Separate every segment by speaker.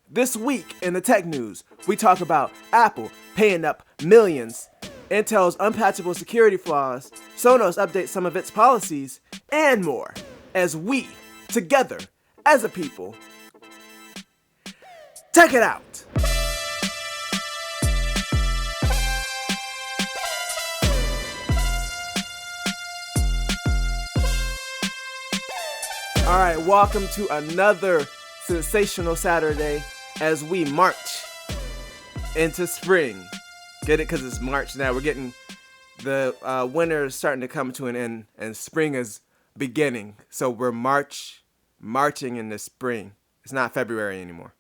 Speaker 1: This week in the tech news, we talk about Apple paying up millions, Intel's unpatchable security flaws, Sonos updates some of its policies, and more, as we, together, as a people, check it out! Alright, welcome to another sensational Saturday as we march into spring. Get it? Because it's March now. We're getting the winter is starting to come to an end and spring is beginning. So we're marching into spring. It's not February anymore.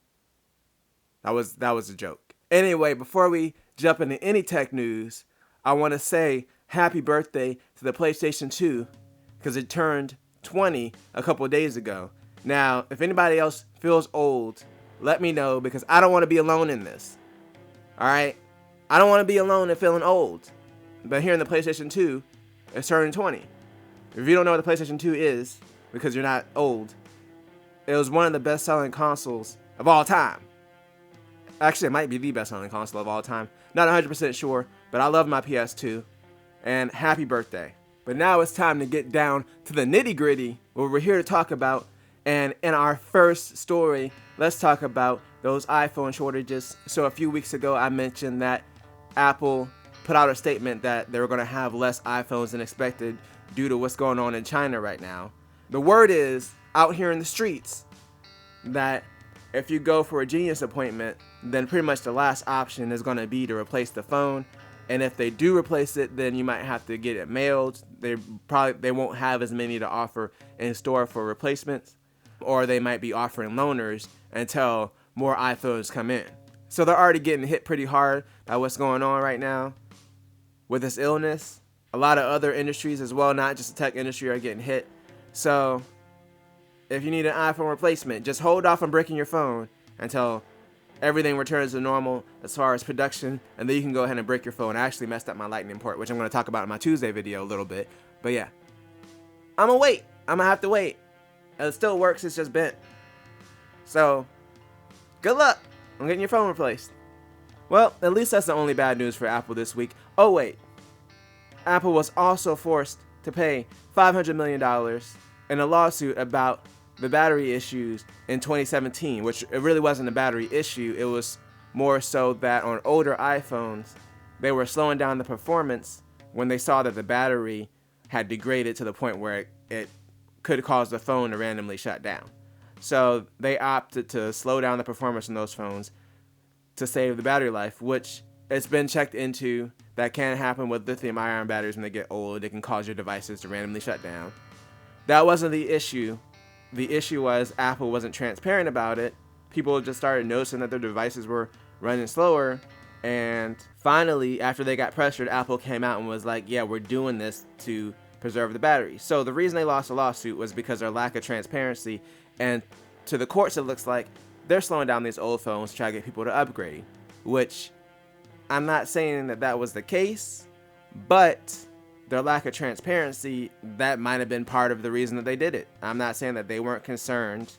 Speaker 1: That was a joke. Anyway, before we jump into any tech news, I want to say happy birthday to the PlayStation 2 because it turned 20 a couple of days ago. Now, if anybody else feels old, let me know because I don't want to be alone in this. Alright? I don't want to be alone and feeling old. But here in the PlayStation 2, it's turning 20. If you don't know what the PlayStation 2 is, because you're not old, it was one of the best-selling consoles of all time. Actually, it might be the best-selling console of all time. Not 100% sure, but I love my PS2. And happy birthday. But now it's time to get down to the nitty-gritty, what we're here to talk about. And in our first story, let's talk about those iPhone shortages. So a few weeks ago, I mentioned that Apple put out a statement that they were going to have less iPhones than expected due to what's going on in China right now. The word is out here in the streets that if you go for a Genius appointment, then pretty much the last option is going to be to replace the phone. And if they do replace it, then you might have to get it mailed. They won't have as many to offer in store for replacements, or they might be offering loaners until more iPhones come in. So they're already getting hit pretty hard by what's going on right now with this illness. A lot of other industries as well, not just the tech industry, are getting hit. So if you need an iPhone replacement, just hold off on breaking your phone until everything returns to normal as far as production, and then you can go ahead and break your phone. I actually messed up my lightning port, which I'm going to talk about in my Tuesday video a little bit. But yeah, I'm going to wait. I'm going to have to wait. It still works, it's just bent. So, good luck on getting your phone replaced. Well, at least that's the only bad news for Apple this week. Oh wait, Apple was also forced to pay $500 million in a lawsuit about the battery issues in 2017, which it really wasn't a battery issue. It was more so that on older iPhones, they were slowing down the performance when they saw that the battery had degraded to the point where it could cause the phone to randomly shut down. So they opted to slow down the performance in those phones to save the battery life, which it's been checked into. That can happen with lithium-ion batteries when they get old. It can cause your devices to randomly shut down. That wasn't the issue. The issue was Apple wasn't transparent about it. People just started noticing that their devices were running slower. And finally, after they got pressured, Apple came out and was like, yeah, we're doing this to preserve the battery. So the reason they lost the lawsuit was because of their lack of transparency. And to the courts, it looks like they're slowing down these old phones to try to get people to upgrade. Which, I'm not saying that that was the case, but their lack of transparency, that might have been part of the reason that they did it. I'm not saying that they weren't concerned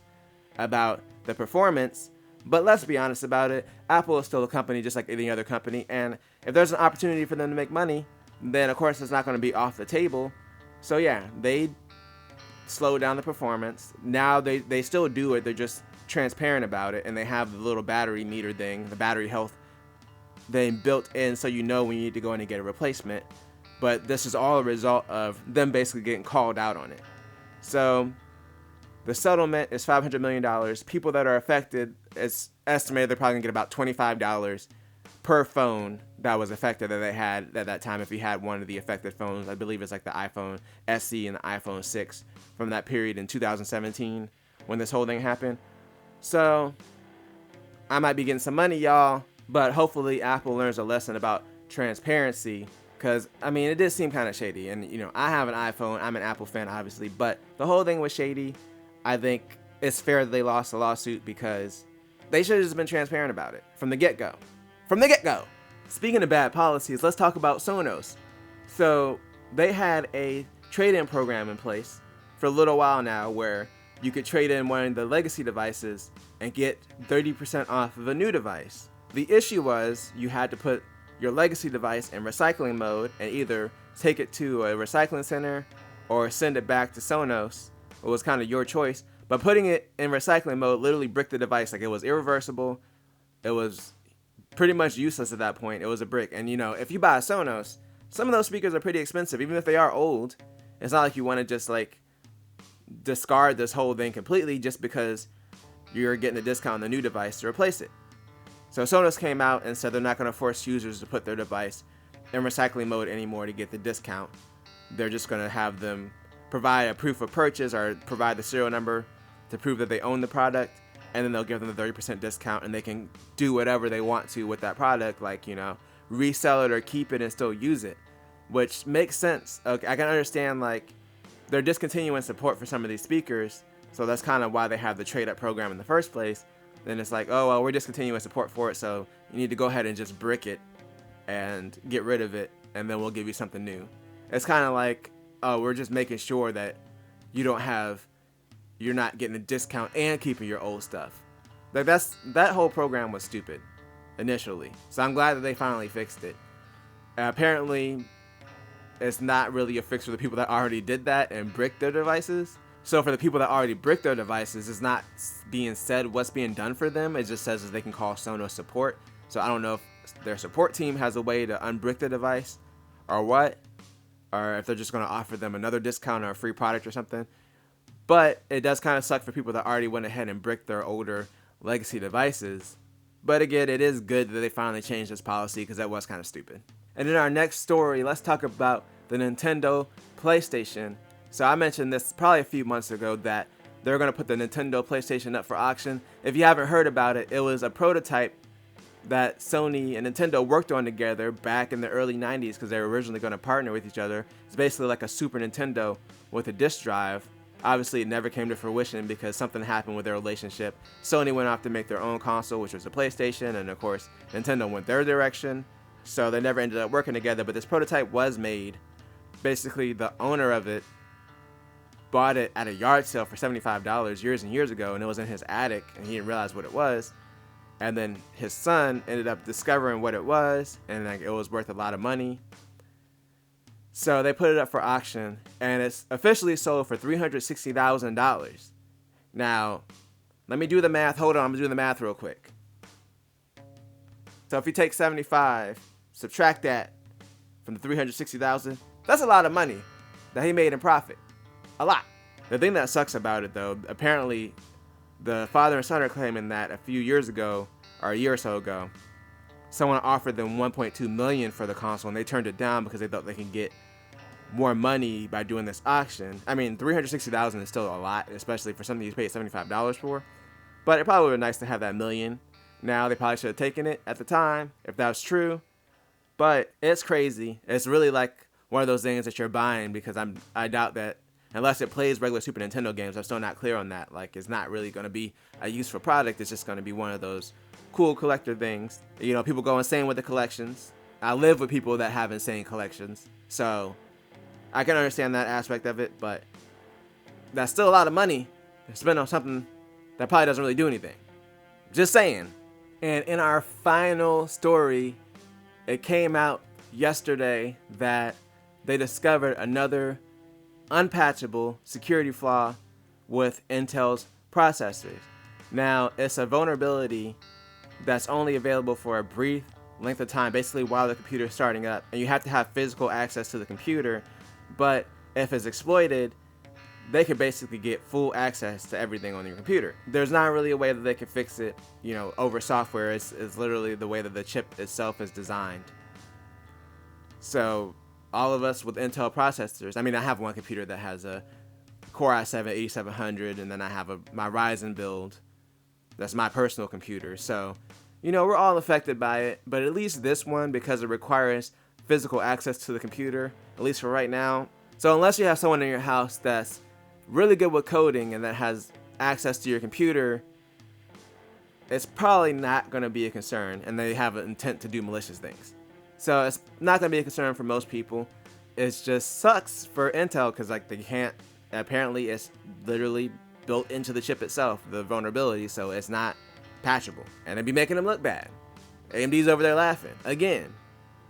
Speaker 1: about the performance, but let's be honest about it. Apple is still a company just like any other company, and if there's an opportunity for them to make money, then of course it's not going to be off the table. So yeah, they slowed down the performance. Now they still do it, they're just transparent about it, and they have the little battery meter thing, the battery health thing built in so you know when you need to go in and get a replacement. But this is all a result of them basically getting called out on it. So the settlement is $500 million. People that are affected, it's estimated they're probably going to get about $25 per phone that was affected that they had at that time if you had one of the affected phones. I believe it's like the iPhone SE and the iPhone 6 from that period in 2017 when this whole thing happened. So I might be getting some money, y'all, but hopefully Apple learns a lesson about transparency. Because, I mean, it did seem kind of shady. And, you know, I have an iPhone. I'm an Apple fan, obviously. But the whole thing was shady. I think it's fair that they lost the lawsuit because they should have just been transparent about it from the get-go. From the get-go! Speaking of bad policies, let's talk about Sonos. So, they had a trade-in program in place for a little while now where you could trade in one of the legacy devices and get 30% off of a new device. The issue was you had to put your legacy device in recycling mode and either take it to a recycling center or send it back to Sonos. It was kind of your choice. But putting it in recycling mode literally bricked the device. Like, it was irreversible. It was pretty much useless at that point. It was a brick. And, if you buy a Sonos, some of those speakers are pretty expensive. Even if they are old, it's not like you want to just, discard this whole thing completely just because you're getting a discount on the new device to replace it. So Sonos came out and said they're not going to force users to put their device in recycling mode anymore to get the discount. They're just going to have them provide a proof of purchase or provide the serial number to prove that they own the product, and then they'll give them the 30% discount, and they can do whatever they want to with that product, resell it or keep it and still use it, which makes sense. Okay, I can understand they're discontinuing support for some of these speakers, so that's kind of why they have the trade-up program in the first place. Then it's like, oh, well, we're discontinuing support for it, so you need to go ahead and just brick it and get rid of it, and then we'll give you something new. It's kind of like, oh, we're just making sure that you're not getting a discount and keeping your old stuff. That whole program was stupid initially, so I'm glad that they finally fixed it. Apparently, it's not really a fix for the people that already did that and bricked their devices. So for the people that already bricked their devices, it's not being said what's being done for them. It just says that they can call Sonos support. So I don't know if their support team has a way to unbrick the device or what, or if they're just going to offer them another discount or a free product or something. But it does kind of suck for people that already went ahead and bricked their older legacy devices. But again, it is good that they finally changed this policy because that was kind of stupid. And in our next story, let's talk about the Nintendo PlayStation. So I mentioned this probably a few months ago that they're going to put the Nintendo PlayStation up for auction. If you haven't heard about it, it was a prototype that Sony and Nintendo worked on together back in the early 90s because they were originally going to partner with each other. It's basically like a Super Nintendo with a disc drive. Obviously, it never came to fruition because something happened with their relationship. Sony went off to make their own console, which was the PlayStation, and of course, Nintendo went their direction. So they never ended up working together, but this prototype was made. Basically, the owner of it bought it at a yard sale for $75 years and years ago, and it was in his attic, and he didn't realize what it was. And then his son ended up discovering what it was, and it was worth a lot of money. So they put it up for auction, and it's officially sold for $360,000. Now, let me do the math. Hold on, I'm gonna do the math real quick. So if you take 75, subtract that from the 360,000, that's a lot of money that he made in profit. A lot. The thing that sucks about it, though, apparently the father and son are claiming that a few years ago, or a year or so ago, someone offered them $1.2 million for the console, and they turned it down because they thought they could get more money by doing this auction. I mean, $360,000 is still a lot, especially for something you paid $75 for. But it probably would have been nice to have that million. Now, they probably should have taken it at the time, if that was true. But it's crazy. It's really like one of those things that you're buying because I doubt that unless it plays regular Super Nintendo games, I'm still not clear on that. It's not really going to be a useful product. It's just going to be one of those cool collector things. People go insane with the collections. I live with people that have insane collections. So I can understand that aspect of it, but that's still a lot of money to spend on something that probably doesn't really do anything. Just saying. And in our final story, it came out yesterday that they discovered another unpatchable security flaw with Intel's processors. Now, it's a vulnerability that's only available for a brief length of time, basically while the computer is starting up, and you have to have physical access to the computer. But if it's exploited, they could basically get full access to everything on your computer. There's not really a way that they can fix it, over software. It's literally the way that the chip itself is designed. So all of us with Intel processors, I have one computer that has a Core i7-8700, and then I have my Ryzen build. That's my personal computer. So, we're all affected by it, but at least this one, because it requires physical access to the computer, at least for right now. So unless you have someone in your house that's really good with coding and that has access to your computer, it's probably not going to be a concern, and they have an intent to do malicious things. So it's not going to be a concern for most people. It just sucks for Intel because they can't, apparently it's literally built into the chip itself, the vulnerability, so it's not patchable. And it'd be making them look bad. AMD's over there laughing. Again.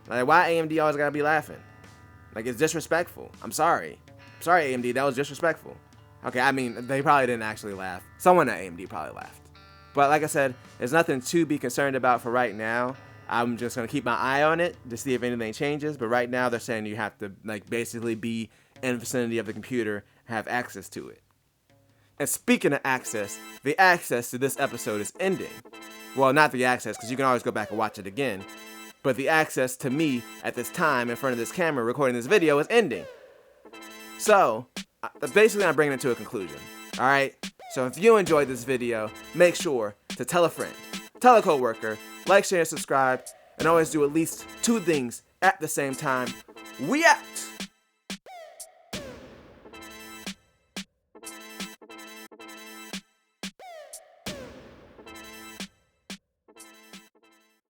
Speaker 1: Like, why AMD always gotta be laughing? Like, it's disrespectful. I'm sorry. Sorry, AMD, that was disrespectful. Okay, I mean, they probably didn't actually laugh. Someone at AMD probably laughed. But like I said, there's nothing to be concerned about for right now. I'm just going to keep my eye on it to see if anything changes. But right now, they're saying you have to, like, basically be in the vicinity of the computer and have access to it. And speaking of access, the access to this episode is ending. Well, not the access, because you can always go back and watch it again. But the access to me at this time in front of this camera recording this video is ending. So, basically I'm bringing it to a conclusion. Alright? So if you enjoyed this video, make sure to tell a friend, tell a coworker, like, share, and subscribe, and always do at least 2 things at the same time. We out!